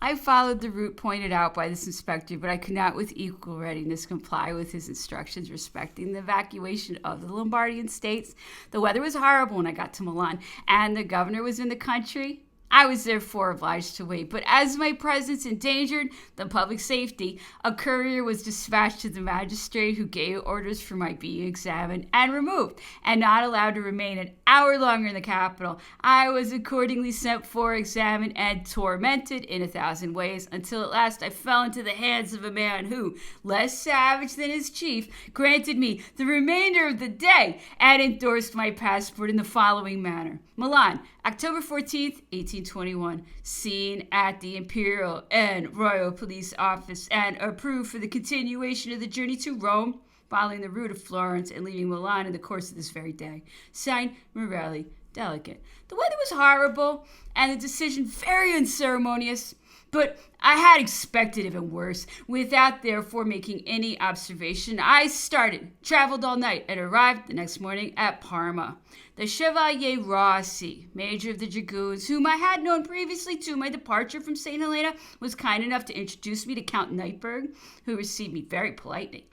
I followed the route pointed out by this inspector, but I could not with equal readiness comply with his instructions respecting the evacuation of the Lombardian states. The weather was horrible when I got to Milan, and the governor was in the country. I was therefore obliged to wait, but as my presence endangered the public safety, a courier was dispatched to the magistrate who gave orders for my being examined and removed, and not allowed to remain an hour longer in the capital. I was accordingly sent for, examined, and tormented in 1,000 ways, until at last I fell into the hands of a man who, less savage than his chief, granted me the remainder of the day, and endorsed my passport in the following manner. Milan, October 14th, 1821. Seen at the Imperial and Royal Police Office, and approved for the continuation of the journey to Rome, following the route of Florence and leaving Milan in the course of this very day. Signed, Morelli, Delegate. The weather was horrible, and the decision very unceremonious, but I had expected even worse. Without therefore making any observation, I started, traveled all night, and arrived the next morning at Parma. The Chevalier Rossi, Major of the Dragoons, whom I had known previously to my departure from St. Helena, was kind enough to introduce me to Count Neipperg, who received me very politely,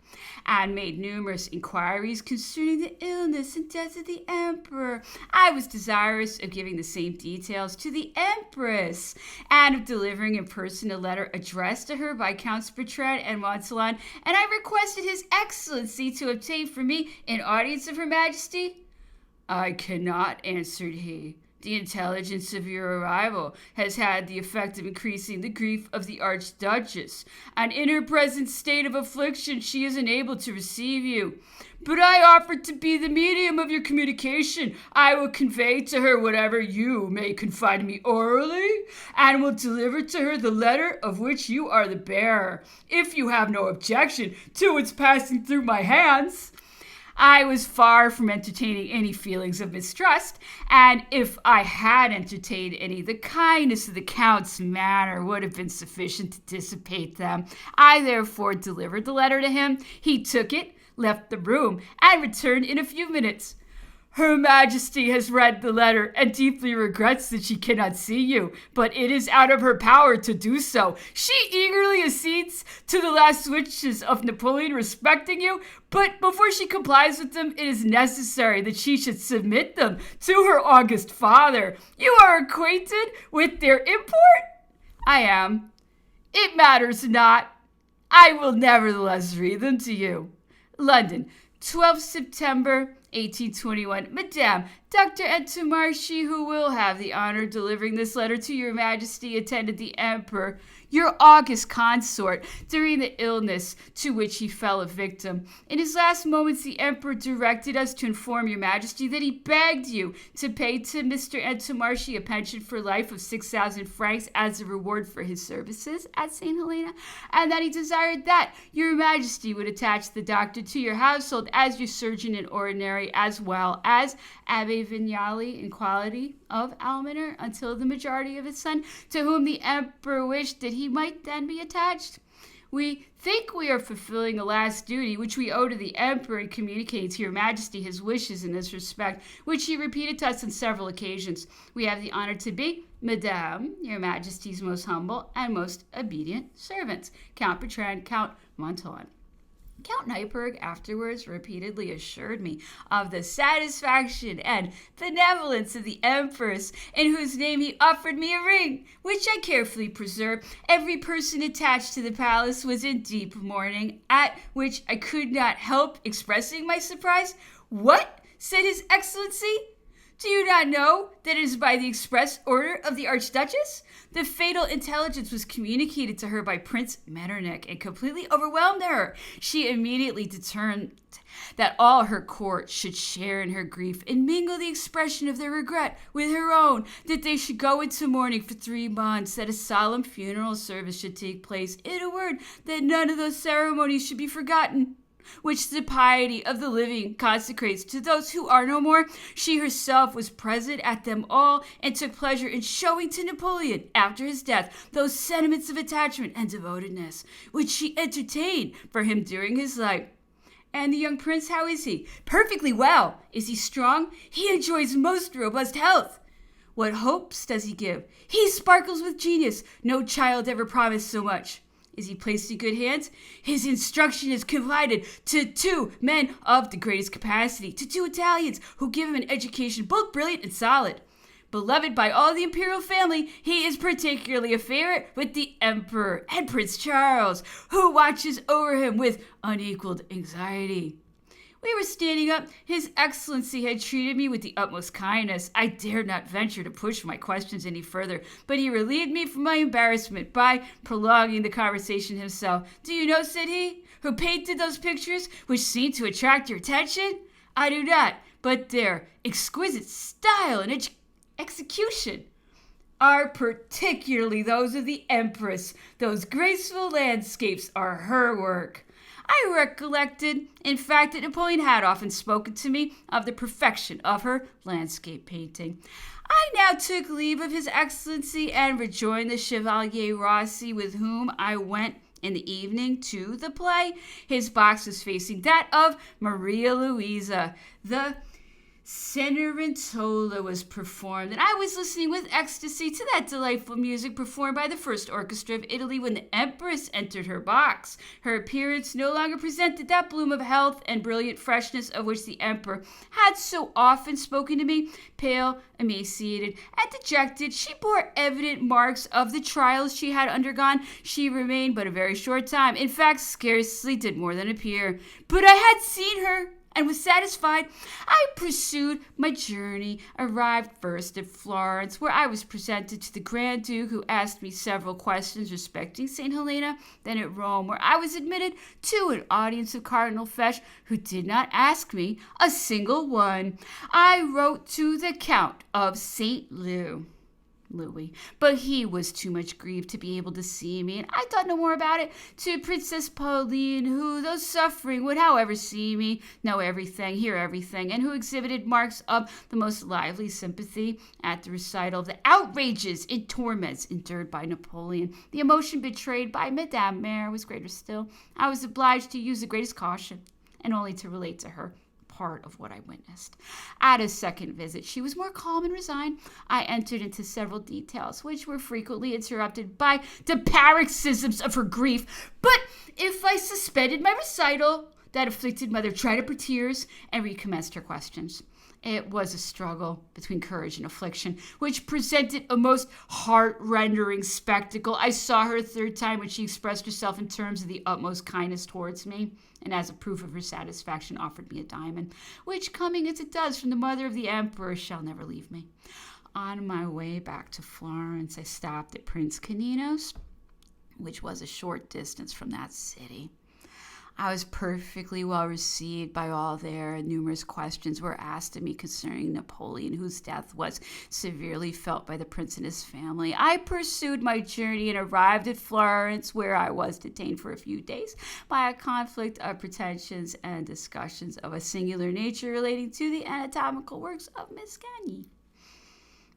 and made numerous inquiries concerning the illness and death of the Emperor. I was desirous of giving the same details to the Empress, and of delivering in person a letter addressed to her by Counts Bertrand and Montsalon, and I requested His Excellency to obtain for me an audience of Her Majesty. I cannot, answered he. The intelligence of your arrival has had the effect of increasing the grief of the Archduchess, and in her present state of affliction she is unable to receive you. But I offer to be the medium of your communication. I will convey to her whatever you may confide to me orally, and will deliver to her the letter of which you are the bearer, if you have no objection to its passing through my hands. I was far from entertaining any feelings of mistrust, and if I had entertained any, the kindness of the Count's manner would have been sufficient to dissipate them. I therefore delivered the letter to him. He took it, left the room, and returned in a few minutes. Her Majesty has read the letter and deeply regrets that she cannot see you, but it is out of her power to do so. She eagerly accedes to the last wishes of Napoleon respecting you, but before she complies with them, it is necessary that she should submit them to her august father. You are acquainted with their import? I am. It matters not. I will nevertheless read them to you. London, 12th September, 1821. Madame, Dr. Antommarchi, who will have the honor of delivering this letter to your Majesty, attended the Emperor, your august consort, during the illness to which he fell a victim. In his last moments, the Emperor directed us to inform your Majesty that he begged you to pay to Mr. Antommarchi a pension for life of 6,000 francs as a reward for his services at St. Helena, and that he desired that your Majesty would attach the doctor to your household as your surgeon in ordinary, as well as Abbe Vignali in quality of almoner, until the majority of his son, to whom the Emperor wished that he might then be attached. We think we are fulfilling a last duty which we owe to the Emperor in communicating to your Majesty his wishes in this respect, which he repeated to us on several occasions. We have the honor to be, Madame, your Majesty's most humble and most obedient servants, Count Bertrand, Count Montauban. Count Neipperg afterwards repeatedly assured me of the satisfaction and benevolence of the Empress, in whose name he offered me a ring, which I carefully preserved. Every person attached to the palace was in deep mourning, at which I could not help expressing my surprise. What? Said His Excellency. Do you not know that it is by the express order of the Archduchess? The fatal intelligence was communicated to her by Prince Metternich and completely overwhelmed her. She immediately determined that all her court should share in her grief and mingle the expression of their regret with her own, that they should go into mourning for 3 months, that a solemn funeral service should take place, in a word, that none of those ceremonies should be forgotten, which the piety of the living consecrates to those who are no more. She herself was present at them all, and took pleasure in showing to Napoleon, after his death, those sentiments of attachment and devotedness which she entertained for him during his life. And the young prince, how is he? Perfectly well. Is he strong? He enjoys most robust health. What hopes does he give? He sparkles with genius. No child ever promised so much. Is he placed in good hands? His instruction is confided to 2 men of the greatest capacity, to 2 Italians who give him an education both brilliant and solid. Beloved by all the imperial family, he is particularly a favorite with the Emperor and Prince Charles, who watches over him with unequaled anxiety. We were standing up. His Excellency had treated me with the utmost kindness. I dared not venture to push my questions any further, but he relieved me from my embarrassment by prolonging the conversation himself. Do you know, said he, who painted those pictures which seem to attract your attention? I do not, but their exquisite style and execution are particularly those of the Empress. Those graceful landscapes are her work. I recollected, in fact, that Napoleon had often spoken to me of the perfection of her landscape painting. I now took leave of His Excellency and rejoined the Chevalier Rossi, with whom I went in the evening to the play. His box was facing that of Maria Louisa. The Cenerentola was performed, and I was listening with ecstasy to that delightful music performed by the First Orchestra of Italy when the Empress entered her box. Her appearance no longer presented that bloom of health and brilliant freshness of which the Emperor had so often spoken to me. Pale, emaciated, and dejected, she bore evident marks of the trials she had undergone. She remained but a very short time. In fact, scarcely did more than appear. But I had seen her, and was satisfied. I pursued my journey, arrived first at Florence, where I was presented to the Grand Duke, who asked me several questions respecting St. Helena, then at Rome, where I was admitted to an audience of Cardinal Fesch, who did not ask me a single one. I wrote to the Count of St. Louis, but he was too much grieved to be able to see me, and I thought no more about it. To Princess Pauline, who, though suffering, would however see me, know everything, hear everything, and who exhibited marks of the most lively sympathy at the recital of the outrages and torments endured by Napoleon. The emotion betrayed by Madame Mère was greater still. I was obliged to use the greatest caution, and only to relate to her part of what I witnessed. At a second visit, she was more calm and resigned. I entered into several details, which were frequently interrupted by the paroxysms of her grief. But if I suspended my recital, that afflicted mother dried up her tears and recommenced her questions. It was a struggle between courage and affliction, which presented a most heart-rendering spectacle. I saw her a third time when she expressed herself in terms of the utmost kindness towards me, and as a proof of her satisfaction offered me a diamond, which, coming as it does from the mother of the Emperor, shall never leave me. On my way back to Florence, I stopped at Prince Canino's, which was a short distance from that city. I was perfectly well received by all there, and numerous questions were asked of me concerning Napoleon, whose death was severely felt by the prince and his family. I pursued my journey and arrived at Florence, where I was detained for a few days by a conflict of pretensions and discussions of a singular nature relating to the anatomical works of Miss Gagny.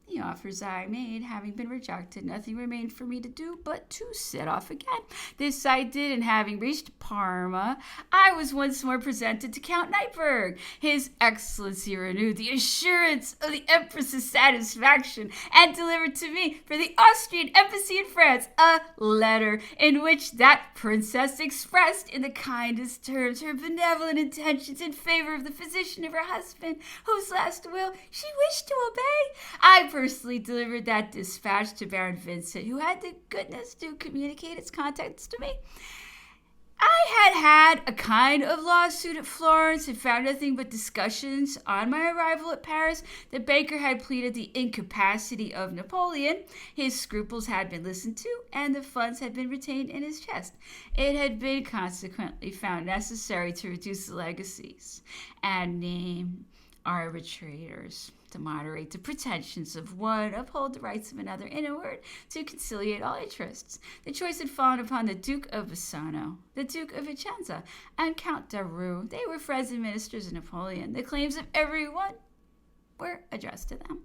The offers I made having been rejected, nothing remained for me to do but to set off again. This I did, and having reached Parma, I was once more presented to Count Neipperg. His Excellency renewed the assurance of the Empress's satisfaction and delivered to me for the Austrian embassy in France a letter in which that princess expressed in the kindest terms her benevolent intentions in favor of the physician of her husband, whose last will she wished to obey. I personally delivered that dispatch to Baron Vincent, who had the goodness to communicate its contents to me. I had a kind of lawsuit at Florence and found nothing but discussions. On my arrival at Paris, the banker had pleaded the incapacity of Napoleon. His scruples had been listened to, and the funds had been retained in his chest. It had been consequently found necessary to reduce the legacies and name arbitrators, to moderate the pretensions of one, uphold the rights of another, in a word, to conciliate all interests. The choice had fallen upon the Duke of Bassano, the Duke of Vicenza, and Count Daru. They were friends and ministers of Napoleon. The claims of everyone were addressed to them.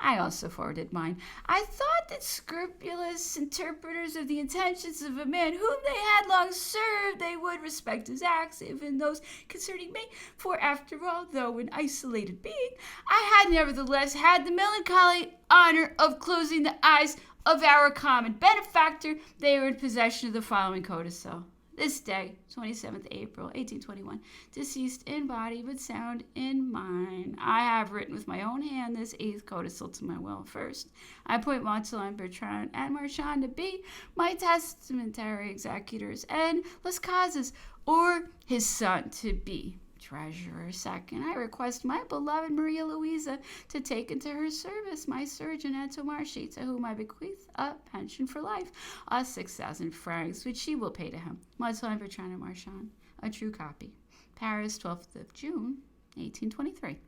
I also forwarded mine. I thought that scrupulous interpreters of the intentions of a man whom they had long served, they would respect his acts, even those concerning me. For after all, though an isolated being, I had nevertheless had the melancholy honor of closing the eyes of our common benefactor. They were in possession of the following codicil. This day, 27th April, 1821, deceased in body but sound in mind. I have written with my own hand this 8th codicil to my will. First, I appoint Montsalon, Bertrand, and Marchand to be my testamentary executors, and Las Casas, or his son, to be treasurer. Second, I request my beloved Maria Louisa to take into her service my surgeon Antommarchi, to whom I bequeath a pension for life of 6,000 francs, which she will pay to him. Montsalon, Bertrand, and Marchand. A true copy. Paris, 12th of June, 1823.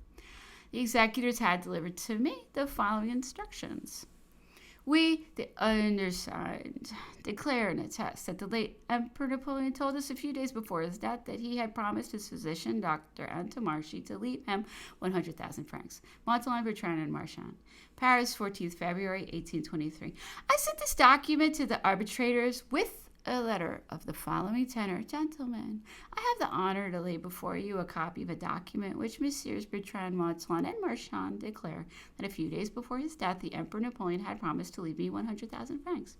The executors had delivered to me the following instructions. We, the undersigned, declare and attest that the late Emperor Napoleon told us a few days before his death that he had promised his physician, Dr. Antommarchi, to leave him 100,000 francs. Montsalon, Bertrand, and Marchand. Paris, 14th February, 1823. I sent this document to the arbitrators with a letter of the following tenor. Gentlemen, I have the honor to lay before you a copy of a document which Messieurs Bertrand, Montsalon, and Marchand declare that a few days before his death, the Emperor Napoleon had promised to leave me 100,000 francs.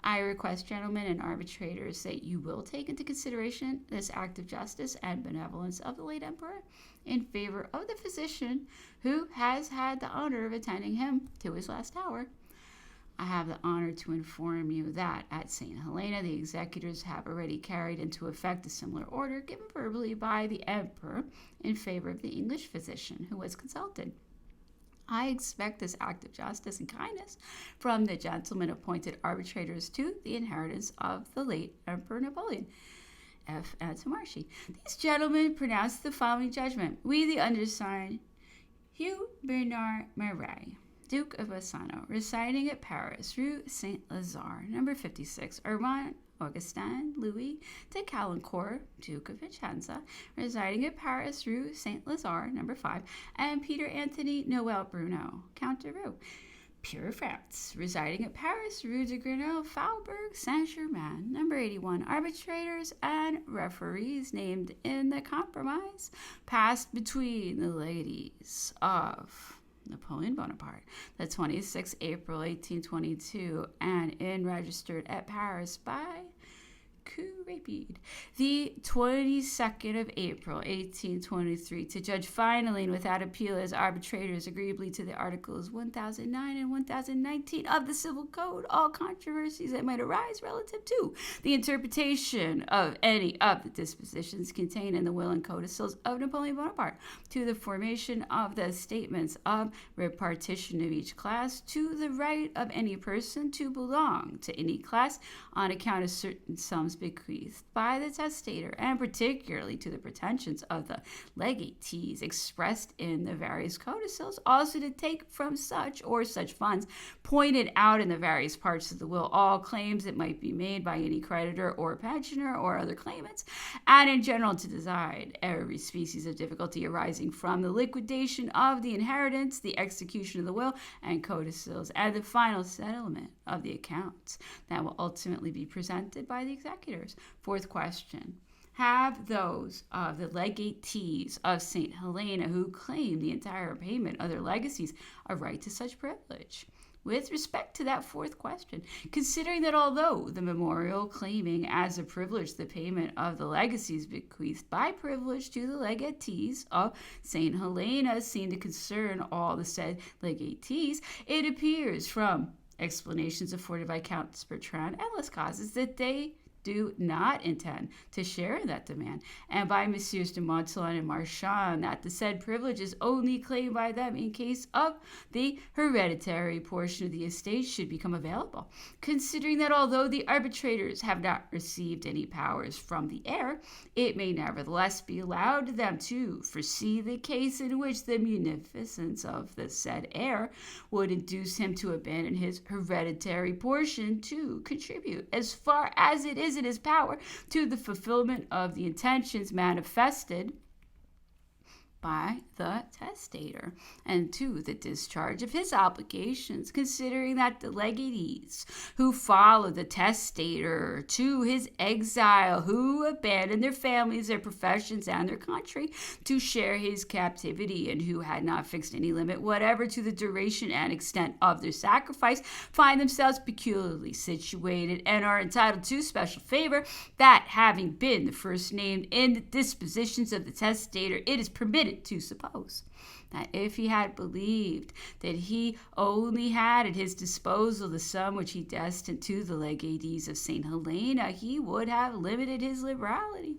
I request, gentlemen and arbitrators, that you will take into consideration this act of justice and benevolence of the late Emperor in favor of the physician who has had the honor of attending him to his last hour. I have the honor to inform you that at St. Helena, the executors have already carried into effect a similar order given verbally by the Emperor in favor of the English physician who was consulted. I expect this act of justice and kindness from the gentlemen appointed arbitrators to the inheritance of the late Emperor Napoleon. F. Antommarchi. These gentlemen pronounced the following judgment. We, the undersigned, Hugh Bernard Marais, Duke of Bassano, residing at Paris, Rue Saint-Lazare, number 56, Armand Augustin Louis de Caulaincourt, Duke of Vicenza, residing at Paris, Rue Saint-Lazare, number 5, and Peter Anthony Noel Bruno, Count de Roux, Pure France, residing at Paris, Rue de Grenelle, Faubourg Saint-Germain, number 81. Arbitrators and referees named in the compromise passed between the ladies of Napoleon Bonaparte, the 26th April 1822, and registered at Paris by coup rapide, the 22nd of April 1823, to judge finally and without appeal as arbitrators agreeably to the Articles 1009 and 1019 of the Civil Code all controversies that might arise relative to the interpretation of any of the dispositions contained in the will and codicils of Napoleon Bonaparte, to the formation of the statements of repartition of each class, to the right of any person to belong to any class on account of certain sums bequeathed by the testator, and particularly to the pretensions of the legatees expressed in the various codicils, also to take from such or such funds pointed out in the various parts of the will all claims that might be made by any creditor or pensioner or other claimants, and in general to decide every species of difficulty arising from the liquidation of the inheritance, the execution of the will and codicils, and the final settlement of the accounts that will ultimately be presented by the executors. Fourth question. Have those of the legatees of St. Helena who claim the entire payment of their legacies a right to such privilege? With respect to that fourth question, considering that although the memorial claiming as a privilege the payment of the legacies bequeathed by privilege to the legatees of St. Helena seem to concern all the said legatees, it appears from explanations afforded by Counts Bertrand and Las Casas that they do not intend to share in that demand, and by Messieurs de Montsalon and Marchand that the said privilege is only claimed by them in case of the hereditary portion of the estate should become available. Considering that although the arbitrators have not received any powers from the heir, it may nevertheless be allowed to them to foresee the case in which the munificence of the said heir would induce him to abandon his hereditary portion to contribute as far as it is in his power to the fulfillment of the intentions manifested by the testator, and 2, the discharge of his obligations, considering that the legatees who followed the testator to his exile, who abandoned their families, their professions, and their country to share his captivity, and who had not fixed any limit whatever to the duration and extent of their sacrifice, find themselves peculiarly situated and are entitled to special favor, that having been the first named in the dispositions of the testator, it is permitted to suppose that if he had believed that he only had at his disposal the sum which he destined to the legatees of St. Helena, he would have limited his liberality.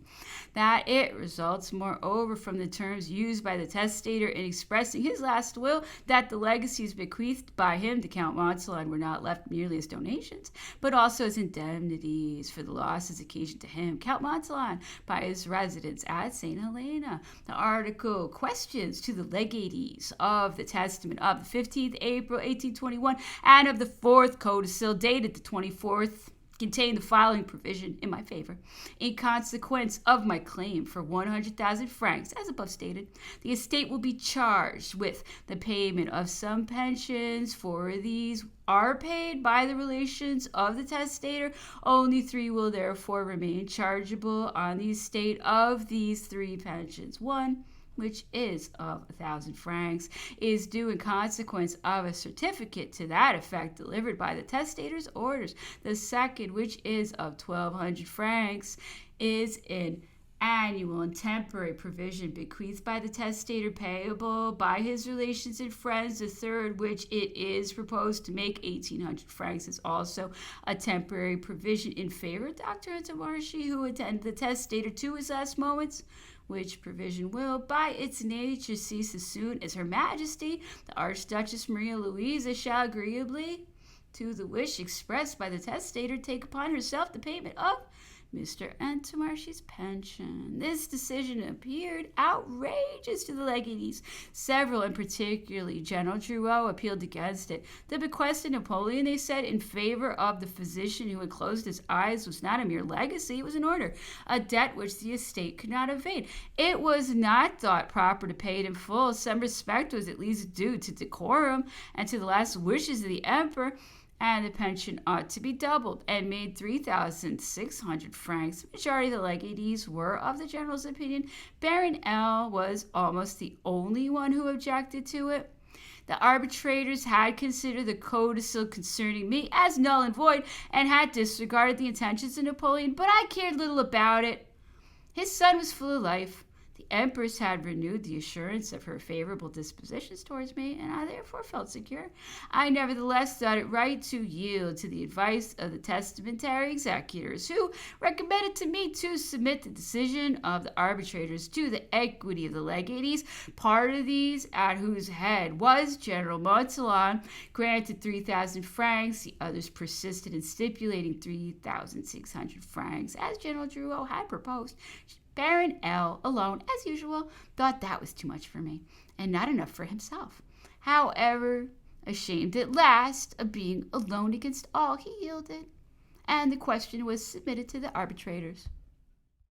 That it results, moreover, from the terms used by the testator in expressing his last will, that the legacies bequeathed by him to Count Montsalon were not left merely as donations, but also as indemnities for the losses occasioned to him, Count Montsalon, by his residence at St. Helena. The article questions to the legatees of the testament of the 15th April 1821 and of the 4th codicil dated the 24th contain the following provision in my favor. In consequence of my claim for 100,000 francs, as above stated, the estate will be charged with the payment of some pensions, for these are paid by the relations of the testator. Only 3 will therefore remain chargeable on the estate of these 3 pensions. 1, which is of 1,000 francs, is due in consequence of a certificate to that effect delivered by the testator's orders. The second, which is of 1,200 francs, is an annual and temporary provision bequeathed by the testator, payable by his relations and friends. The third, which it is proposed to make 1,800 francs, is also a temporary provision in favor of Dr. Antommarchi, who attended the testator to his last moments, which provision will, by its nature, cease as soon as Her Majesty, the Archduchess Maria Louisa, shall agreeably to the wish expressed by the testator take upon herself the payment of Mr. Antommarchi's pension. This decision appeared outrageous to the legatees. Several, and particularly General Drouot, appealed against it. The bequest of Napoleon, they said, in favor of the physician who had closed his eyes was not a mere legacy, it was an order, a debt which the estate could not evade. It was not thought proper to pay it in full. Some respect was at least due to decorum and to the last wishes of the emperor, and the pension ought to be doubled and made 3,600 francs. The majority of the legatees were of the general's opinion. Baron L. was almost the only one who objected to it. The arbitrators had considered the codicil concerning me as null and void, and had disregarded the intentions of Napoleon, but I cared little about it. His son was full of life. The Empress had renewed the assurance of her favorable dispositions towards me, and I therefore felt secure. I nevertheless thought it right to yield to the advice of the testamentary executors, who recommended to me to submit the decision of the arbitrators to the equity of the legatees. Part of these, at whose head was General Montsalon, granted 3,000 francs. The others persisted in stipulating 3,600 francs, as General Drouot had proposed. Baron L. alone, as usual, thought that was too much for me, and not enough for himself. However, ashamed at last of being alone against all, he yielded, and the question was submitted to the arbitrators.